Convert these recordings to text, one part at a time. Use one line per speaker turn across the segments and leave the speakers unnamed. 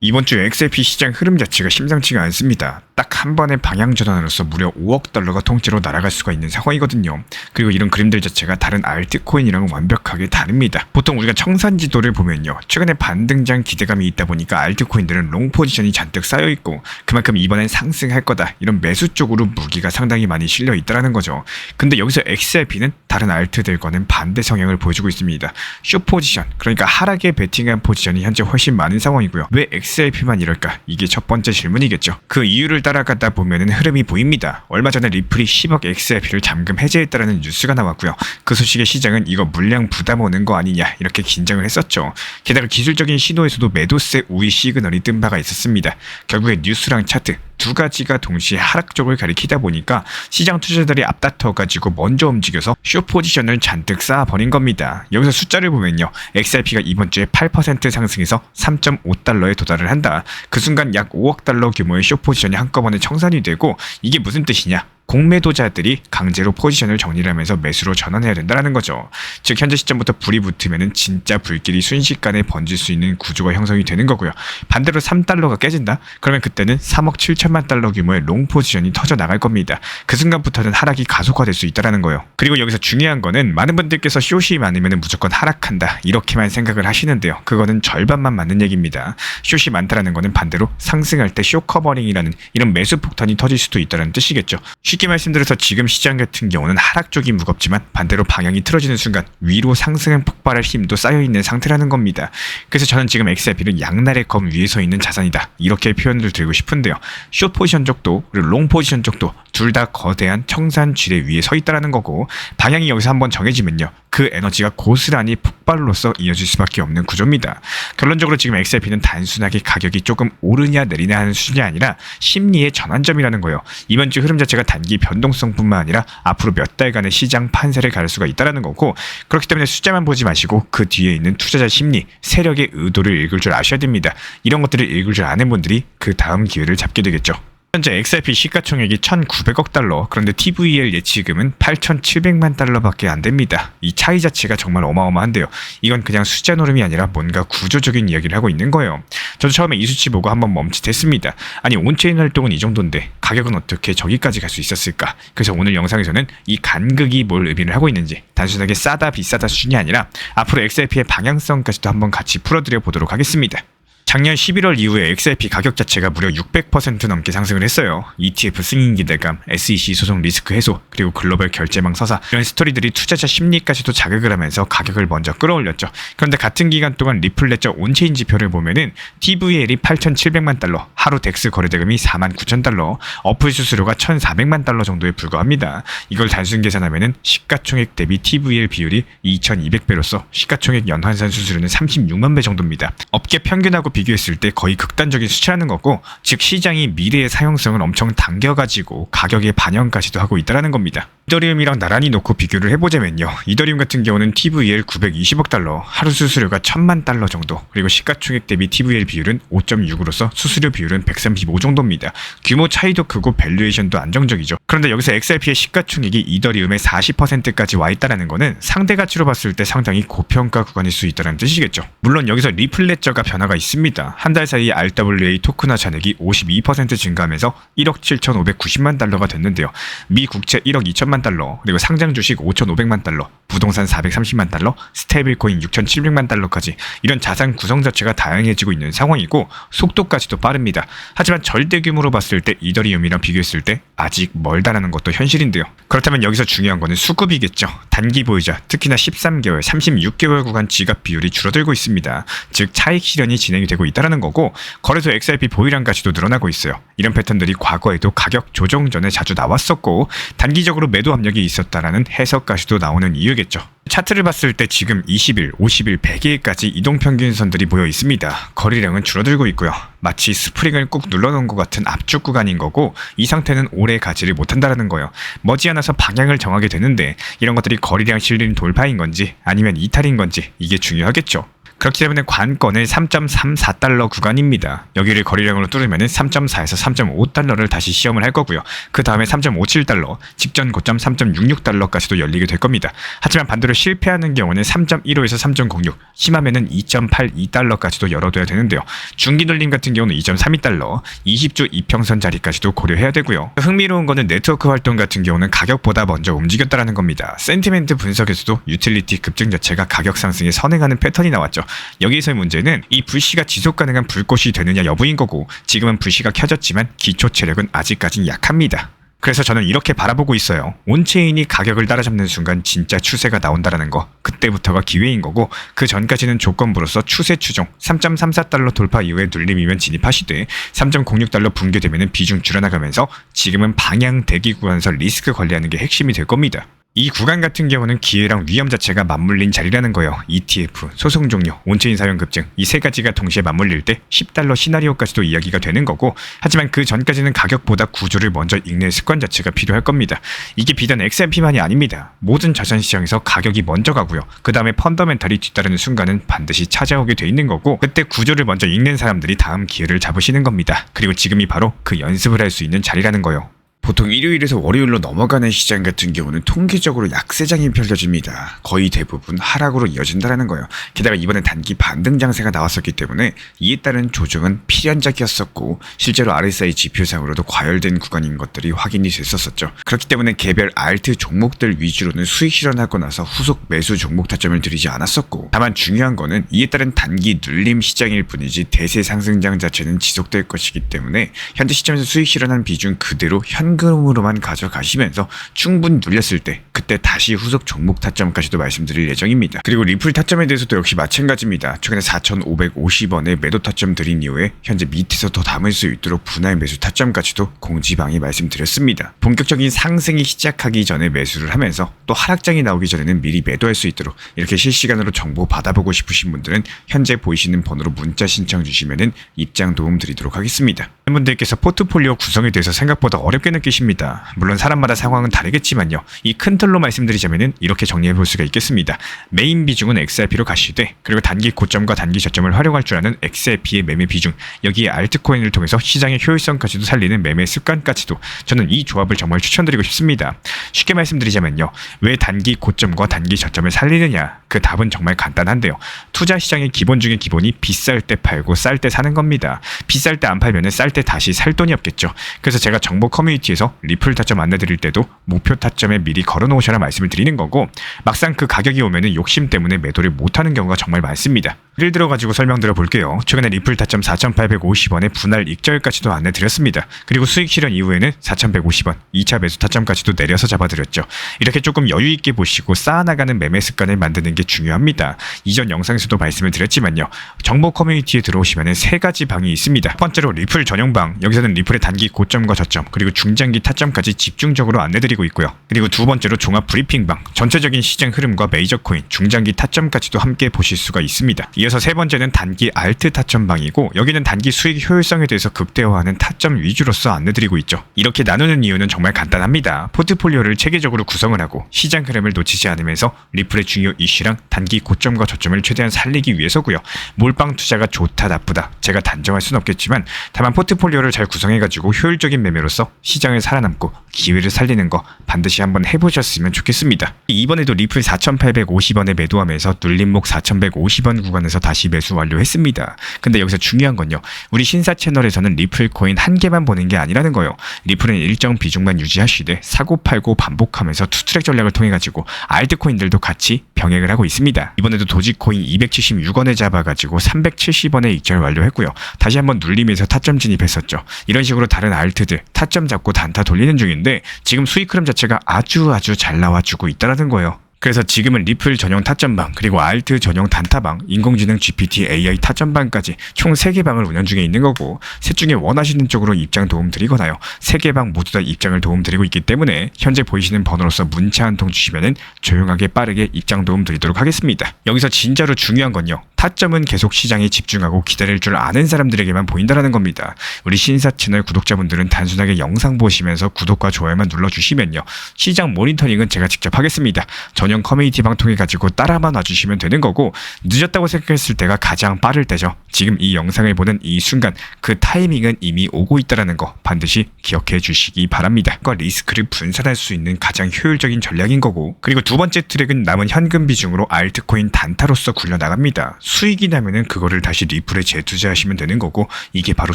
이번 주 XRP 시장 흐름 자체가 심상치가 않습니다. 딱 한 번의 방향 전환으로서 무려 5억 달러가 통째로 날아갈 수가 있는 상황이거든요. 그리고 이런 그림들 자체가 다른 알트코인이랑은 완벽하게 다릅니다. 보통 우리가 청산 지도를 보면요, 최근에 반등장 기대감이 있다 보니까 알트코인들은 롱 포지션이 잔뜩 쌓여있고 그만큼 이번엔 상승할 거다, 이런 매수 쪽으로 무기가 상당히 많이 실려 있다는 거죠. 근데 여기서 XRP는 다른 알트들과는 반대 성향을 보여주고 있습니다. 숏 포지션, 그러니까 하락에 베팅한 포지션이 현재 훨씬 많은 상황이고요. 왜 XRP만 이럴까? 이게 첫 번째 질문이겠죠. 그 이유를 따라가다 보면은 흐름이 보입니다. 얼마 전에 리플이 10억 XRP를 잠금 해제했다라는 뉴스가 나왔고요. 그 소식에 시장은 이거 물량 부담 오는 거 아니냐, 이렇게 긴장을 했었죠. 게다가 기술적인 신호에서도 매도세 우위 시그널이 뜬 바가 있었습니다. 결국에 뉴스랑 차트 두 가지가 동시에 하락 쪽을 가리키다 보니까 시장 투자자들이 앞다퉈가지고 먼저 움직여서 숏 포지션을 잔뜩 쌓아버린 겁니다. 여기서 숫자를 보면요, XRP가 이번 주에 8% 상승해서 3.5달러에 도달을 한다. 그 순간 약 5억 달러 규모의 숏 포지션이 한꺼번에 청산이 되고, 이게 무슨 뜻이냐? 공매도자들이 강제로 포지션을 정리를 하면서 매수로 전환해야 된다는 거죠. 즉 현재 시점부터 불이 붙으면 진짜 불길이 순식간에 번질 수 있는 구조가 형성이 되는 거고요. 반대로 3달러가 깨진다? 그러면 그때는 3억 7천만 달러 규모의 롱 포지션이 터져 나갈 겁니다. 그 순간부터는 하락이 가속화될 수 있다는 거예요. 그리고 여기서 중요한 거는 많은 분들께서 숏이 많으면 무조건 하락한다, 이렇게만 생각을 하시는데요. 그거는 절반만 맞는 얘기입니다. 숏이 많다라는 거는 반대로 상승할 때 숏 커버링이라는 이런 매수 폭탄이 터질 수도 있다는 뜻이겠죠. 쉽게 말씀드려서 지금 시장 같은 경우는 하락 쪽이 무겁지만 반대로 방향이 틀어지는 순간 위로 상승한 폭발할 힘도 쌓여있는 상태라는 겁니다. 그래서 저는 지금 XRP는 양날의 검 위에 서 있는 자산이다, 이렇게 표현을 드리고 싶은데요. 숏 포지션 쪽도 그리고 롱 포지션 쪽도 둘 다 거대한 청산 지뢰 위에 서 있다는 거고, 방향이 여기서 한번 정해지면요, 그 에너지가 고스란히 폭발로서 이어질 수밖에 없는 구조입니다. 결론적으로 지금 XRP는 단순하게 가격이 조금 오르냐 내리냐 하는 수준이 아니라 심리의 전환점이라는 거예요. 이번 주 흐름 자체가 단기 변동성뿐만 아니라 앞으로 몇 달간의 시장 판세를 가를 수가 있다는 거고, 그렇기 때문에 숫자만 보지 마시고 그 뒤에 있는 투자자 심리, 세력의 의도를 읽을 줄 아셔야 됩니다. 이런 것들을 읽을 줄 아는 분들이 그 다음 기회를 잡게 되겠죠. 현재 XRP 시가총액이 1,900억 달러, 그런데 TVL 예치금은 8,700만 달러밖에 안 됩니다. 이 차이 자체가 정말 어마어마한데요. 이건 그냥 숫자 노름이 아니라 뭔가 구조적인 이야기를 하고 있는 거예요. 저도 처음에 이 수치 보고 한번 멈칫했습니다. 아니, 온체인 활동은 이 정도인데 가격은 어떻게 저기까지 갈 수 있었을까? 그래서 오늘 영상에서는 이 간극이 뭘 의미를 하고 있는지, 단순하게 싸다 비싸다 수준이 아니라 앞으로 XRP의 방향성까지도 한번 같이 풀어드려 보도록 하겠습니다. 작년 11월 이후에 XRP 가격 자체가 무려 600% 넘게 상승을 했어요. ETF 승인 기대감, SEC 소송 리스크 해소, 그리고 글로벌 결제망 서사, 이런 스토리들이 투자자 심리까지도 자극을 하면서 가격을 먼저 끌어올렸죠. 그런데 같은 기간 동안 리플레저 온체인 지표를 보면은 TVL이 8,700만 달러, 하루 덱스 거래대금이 49,000달러, 어플 수수료가 1,400만 달러 정도에 불과합니다. 이걸 단순 계산하면은 시가총액 대비 TVL 비율이 2,200배로서 시가총액 연환산 수수료는 36만 배 정도입니다. 업계 평균하고 비교했을 때 거의 극단적인 수치라는 거고, 즉 시장이 미래의 사용성을 엄청 당겨가지고 가격의 반영까지도 하고 있다는 겁니다. 이더리움이랑 나란히 놓고 비교를 해보자면요, 이더리움 같은 경우는 TVL 920억 달러, 하루 수수료가 1,000만 달러 정도, 그리고 시가총액 대비 TVL 비율은 5.6으로서 수수료 비율은 135 정도입니다. 규모 차이도 크고 밸류에이션도 안정적이죠. 그런데 여기서 XRP의 시가총액이 이더리움의 40%까지 와 있다는 거는 상대 가치로 봤을 때 상당히 고평가 구간일 수 있다는 뜻이겠죠. 물론 여기서 리플레저가 변화가 있습니다. 한 달 사이 RWA 토큰화 잔액이 52% 증가하면서 1억 7,590만 달러가 됐는데요. 미 국채 1억 2천만 달러, 그리고 상장 주식 5,500만 달러, 부동산 430만 달러, 스테이블코인 6,700만 달러까지 이런 자산 구성 자체가 다양해지고 있는 상황이고, 속도까지도 빠릅니다. 하지만 절대 규모로 봤을 때 이더리움이랑 비교했을 때 아직 멀다라는 것도 현실인데요. 그렇다면 여기서 중요한 거는 수급이겠죠. 단기 보유자, 특히나 13개월, 36개월 구간 지갑 비율이 줄어들고 있습니다. 즉 차익 실현이 진행이 되고 있다는 거고, 거래소 XRP 보유량까지도 늘어나고 있어요. 이런 패턴들이 과거에도 가격 조정 전에 자주 나왔었고, 단기적으로 매도 압력이 있었다라는 해석까지도 나오는 이유겠죠. 차트를 봤을 때 지금 20일, 50일, 100일까지 이동평균선들이 모여 있습니다. 거래량은 줄어들고 있고요. 마치 스프링을 꾹 눌러놓은 것 같은 압축 구간인 거고, 이 상태는 오래 가지를 못한다는 거예요. 머지않아서 방향을 정하게 되는데, 이런 것들이 거래량 실린 돌파인 건지 아니면 이탈인 건지 이게 중요하겠죠. 그렇기 때문에 관건은 3.34달러 구간입니다. 여기를 거리량으로 뚫으면 3.4에서 3.5달러를 다시 시험을 할 거고요. 그 다음에 3.57달러, 직전 고점 3.66달러까지도 열리게 될 겁니다. 하지만 반대로 실패하는 경우는 3.15에서 3.06, 심하면은 2.82달러까지도 열어둬야 되는데요. 중기 눌림 같은 경우는 2.32달러, 20주 이평선 자리까지도 고려해야 되고요. 흥미로운 거는 네트워크 활동 같은 경우는 가격보다 먼저 움직였다라는 겁니다. 센티멘트 분석에서도 유틸리티 급증 자체가 가격 상승에 선행하는 패턴이 나왔죠. 여기서의 문제는 이 불씨가 지속 가능한 불꽃이 되느냐 여부인 거고, 지금은 불씨가 켜졌지만 기초 체력은 아직까진 약합니다. 그래서 저는 이렇게 바라보고 있어요. 온체인이 가격을 따라잡는 순간 진짜 추세가 나온다라는 거, 그때부터가 기회인 거고, 그 전까지는 조건부로서 추세 추종 3.34달러 돌파 이후에 눌림이면 진입하시되 3.06달러 붕괴되면 비중 줄여나가면서 지금은 방향 대기 구간에서 리스크 관리하는 게 핵심이 될 겁니다. 이 구간 같은 경우는 기회랑 위험 자체가 맞물린 자리라는 거예요. ETF, 소송 종료, 온체인 사용 급증, 이 세 가지가 동시에 맞물릴 때 10달러 시나리오까지도 이야기가 되는 거고, 하지만 그 전까지는 가격보다 구조를 먼저 읽는 습관 자체가 필요할 겁니다. 이게 비단 XRP만이 아닙니다. 모든 자산시장에서 가격이 먼저 가고요. 그 다음에 펀더멘탈이 뒤따르는 순간은 반드시 찾아오게 돼 있는 거고, 그때 구조를 먼저 읽는 사람들이 다음 기회를 잡으시는 겁니다. 그리고 지금이 바로 그 연습을 할 수 있는 자리라는 거예요. 보통 일요일에서 월요일로 넘어가는 시장 같은 경우는 통계적으로 약세장이 펼쳐집니다. 거의 대부분 하락으로 이어진다는 거예요. 게다가 이번에 단기 반등 장세가 나왔었기 때문에 이에 따른 조정은 필연적이었었고, 실제로 RSI 지표상으로도 과열된 구간인 것들이 확인이 됐었었죠. 그렇기 때문에 개별 알트 종목들 위주로는 수익 실현하고 나서 후속 매수 종목 타점을 들이지 않았었고, 다만 중요한 거는 이에 따른 단기 눌림 시장일 뿐이지 대세 상승장 자체는 지속될 것이기 때문에 현재 시점에서 수익 실현한 비중 그대로 현금으로만 가져가시면서 충분히 눌렸을 때 그때 다시 후속 종목 타점까지도 말씀드릴 예정입니다. 그리고 리플 타점에 대해서도 역시 마찬가지입니다. 최근에 4,550원에 매도 타점 드린 이후에 현재 밑에서 더 담을 수 있도록 분할 매수 타점까지도 공지방에 말씀드렸습니다. 본격적인 상승이 시작하기 전에 매수를 하면서 또 하락장이 나오기 전에는 미리 매도할 수 있도록 이렇게 실시간으로 정보 받아보고 싶으신 분들은 현재 보이시는 번호로 문자 신청 주시면 입장 도움 드리도록 하겠습니다. 분들께서 포트폴리오 구성에 대해서 생각보다 어렵게 느끼십니다. 물론 사람마다 상황은 다르겠지만요. 이 큰 틀로 말씀드리자면 이렇게 정리해 볼 수가 있겠습니다. 메인 비중은 XRP로 가시되, 그리고 단기 고점과 단기 저점을 활용할 줄 아는 XRP의 매매 비중, 여기에 알트코인을 통해서 시장의 효율성까지도 살리는 매매 습관까지도 저는 이 조합을 정말 추천드리고 싶습니다. 쉽게 말씀드리자면요. 왜 단기 고점과 단기 저점을 살리느냐? 그 답은 정말 간단한데요. 투자 시장의 기본 중에 기본이 비쌀 때 팔고 쌀 때 사는 겁니다. 비쌀 때 안 팔면 쌀 때 다시 살 돈이 없겠죠. 그래서 제가 정보 커뮤니티에서 리플 타점 안내드릴 때도 목표 타점에 미리 걸어놓으셔라 말씀을 드리는 거고, 막상 그 가격이 오면은 욕심 때문에 매도를 못하는 경우가 정말 많습니다. 예를 들어 가지고 설명드려 볼게요. 최근에 리플 타점 4,850원에 분할 익절까지도 안내드렸습니다. 그리고 수익 실현 이후에는 4,150원 2차 매수 타점까지도 내려서 잡아드렸죠. 이렇게 조금 여유 있게 보시고 쌓아나가는 매매 습관을 만드는 게 중요합니다. 이전 영상에서도 말씀을 드렸지만요. 정보 커뮤니티에 들어오시면 세 가지 방이 있습니다. 첫 번째로 리플 전용방, 여기서는 리플의 단기 고점과 저점, 그리고 중장기 타점까지 집중적으로 안내드리고 있고요. 그리고 두 번째로 종합 브리핑방, 전체적인 시장 흐름과 메이저 코인, 중장기 타점까지도 함께 보실 수가 있습니다. 이어서 세 번째는 단기 알트 타점방이고, 여기는 단기 수익 효율성에 대해서 극대화하는 타점 위주로서 안내드리고 있죠. 이렇게 나누는 이유는 정말 간단합니다. 포트폴리오를 체계적으로 구성을 하고 시장 흐름을 놓치지 않으면서 리플의 중요 이슈랑 단기 고점과 저점을 최대한 살리기 위해서고요. 몰빵 투자가 좋다 나쁘다 제가 단정할 수는 없겠지만, 다만 포트폴리오를 잘 구성해가지고 효율적인 매매로서 시장을 살아남고 기회를 살리는 거 반드시 한번 해보셨으면 좋겠습니다. 이번에도 리플 4,850원에 매도하면서 눌림목 4,150원 구간에서 다시 매수 완료했습니다. 근데 여기서 중요한 건요. 우리 신사 채널에서는 리플 코인 한 개만 보는 게 아니라는 거예요. 리플은 일정 비중만 유지하시되 사고 팔고 반복하면서 투트랙 전략을 통해 가지고 알트코인들도 같이 병행을 하고 있습니다. 이번에도 도지코인 276원에 잡아가지고 370원에 익절 완료했고요. 다시 한번 눌림에서 타점 진입했었죠. 이런 식으로 다른 알트들 타점 잡고 단타 돌리는 중인데, 지금 수익 흐름 자체가 아주 잘 나와주고 있다는 거예요. 그래서 지금은 리플 전용 타점방, 그리고 알트 전용 단타방, 인공지능 GPT AI 타점방까지 총 3개 방을 운영 중에 있는 거고, 셋 중에 원하시는 쪽으로 입장 도움 드리거나요. 3개 방 모두 다 입장을 도움 드리고 있기 때문에 현재 보이시는 번호로서 문자 한 통 주시면은 조용하게 빠르게 입장 도움 드리도록 하겠습니다. 여기서 진짜로 중요한 건요. 타점은 계속 시장에 집중하고 기다릴 줄 아는 사람들에게만 보인다라는 겁니다. 우리 신사 채널 구독자분들은 단순하게 영상 보시면서 구독과 좋아요만 눌러주시면요. 시장 모니터링은 제가 직접 하겠습니다. 전혀 전용 커뮤니티방 통해 가지고 따라만 와주시면 되는 거고, 늦었다고 생각했을 때가 가장 빠를 때죠. 지금 이 영상을 보는 이 순간 그 타이밍은 이미 오고 있다는 거 반드시 기억해 주시기 바랍니다. 리스크를 분산할 수 있는 가장 효율적인 전략인 거고, 그리고 두 번째 트랙은 남은 현금 비중으로 알트코인 단타로서 굴려나갑니다. 수익이 나면은 그거를 다시 리플에 재투자하시면 되는 거고, 이게 바로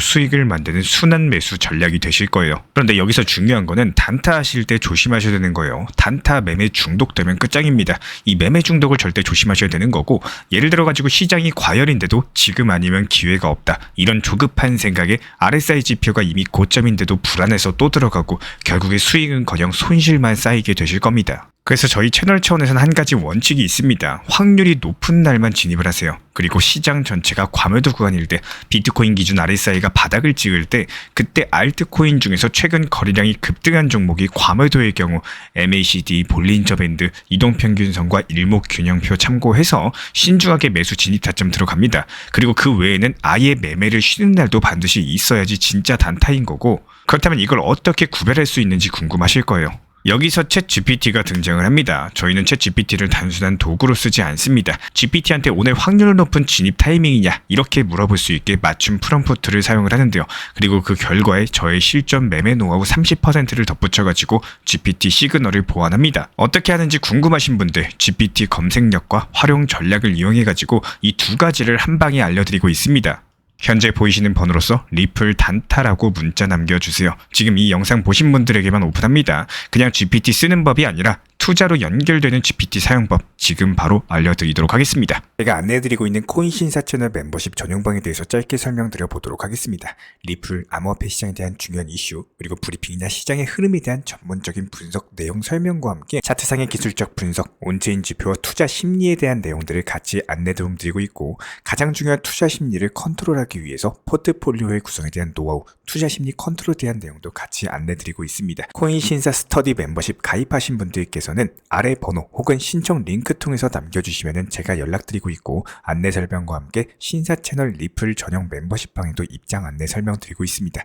수익을 만드는 순환 매수 전략이 되실 거예요. 그런데 여기서 중요한 거는 단타 하실 때 조심하셔야 되는 거예요. 단타 매매 중독되면 끝장입니다. 이 매매 중독을 절대 조심하셔야 되는 거고, 예를 들어 가지고 시장이 과열인데도 지금 아니면 기회가 없다, 이런 조급한 생각에 RSI 지표가 이미 고점인데도 불안해서 또 들어가고 결국에 수익은커녕 손실만 쌓이게 되실 겁니다. 그래서 저희 채널 차원에서는 한 가지 원칙이 있습니다. 확률이 높은 날만 진입을 하세요. 그리고 시장 전체가 과매도 구간일 때, 비트코인 기준 RSI가 바닥을 찍을 때, 그때 알트코인 중에서 최근 거래량이 급등한 종목이 과매도의 경우 MACD, 볼린저 밴드, 이동평균선과 일목균형표 참고해서 신중하게 매수 진입 타점 들어갑니다. 그리고 그 외에는 아예 매매를 쉬는 날도 반드시 있어야지 진짜 단타인 거고, 그렇다면 이걸 어떻게 구별할 수 있는지 궁금하실 거예요. 여기서 챗 GPT가 등장을 합니다. 저희는 챗 GPT를 단순한 도구로 쓰지 않습니다. GPT한테 오늘 확률 높은 진입 타이밍이냐 이렇게 물어볼 수 있게 맞춤 프롬프트를 사용을 하는데요. 그리고 그 결과에 저의 실전 매매 노하우 30%를 덧붙여가지고 GPT 시그널을 보완합니다. 어떻게 하는지 궁금하신 분들 GPT 검색력과 활용 전략을 이용해가지고 이 두 가지를 한 방에 알려드리고 있습니다. 현재 보이시는 번호로서 리플 단타라고 문자 남겨주세요. 지금 이 영상 보신 분들에게만 오픈합니다. 그냥 GPT 쓰는 법이 아니라 투자로 연결되는 GPT 사용법 지금 바로 알려드리도록 하겠습니다. 제가 안내해드리고 있는 코인 신사 채널 멤버십 전용방에 대해서 짧게 설명드려 보도록 하겠습니다. 리플, 암호화폐 시장에 대한 중요한 이슈, 그리고 브리핑이나 시장의 흐름에 대한 전문적인 분석 내용 설명과 함께 차트상의 기술적 분석, 온체인 지표와 투자 심리에 대한 내용들을 같이 안내 도움드리고 있고, 가장 중요한 투자 심리를 컨트롤하기 위해서 포트폴리오의 구성에 대한 노하우, 투자 심리 컨트롤에 대한 내용도 같이 안내드리고 있습니다. 코인 신사 스터디 멤버십 가입하신 분들께서는 아래 번호 혹은 신청 링크 통해서 남겨주시면 제가 연락드리고 있고, 안내 설명과 함께 신사 채널 리플 전용 멤버십 방에도 입장 안내 설명드리고 있습니다.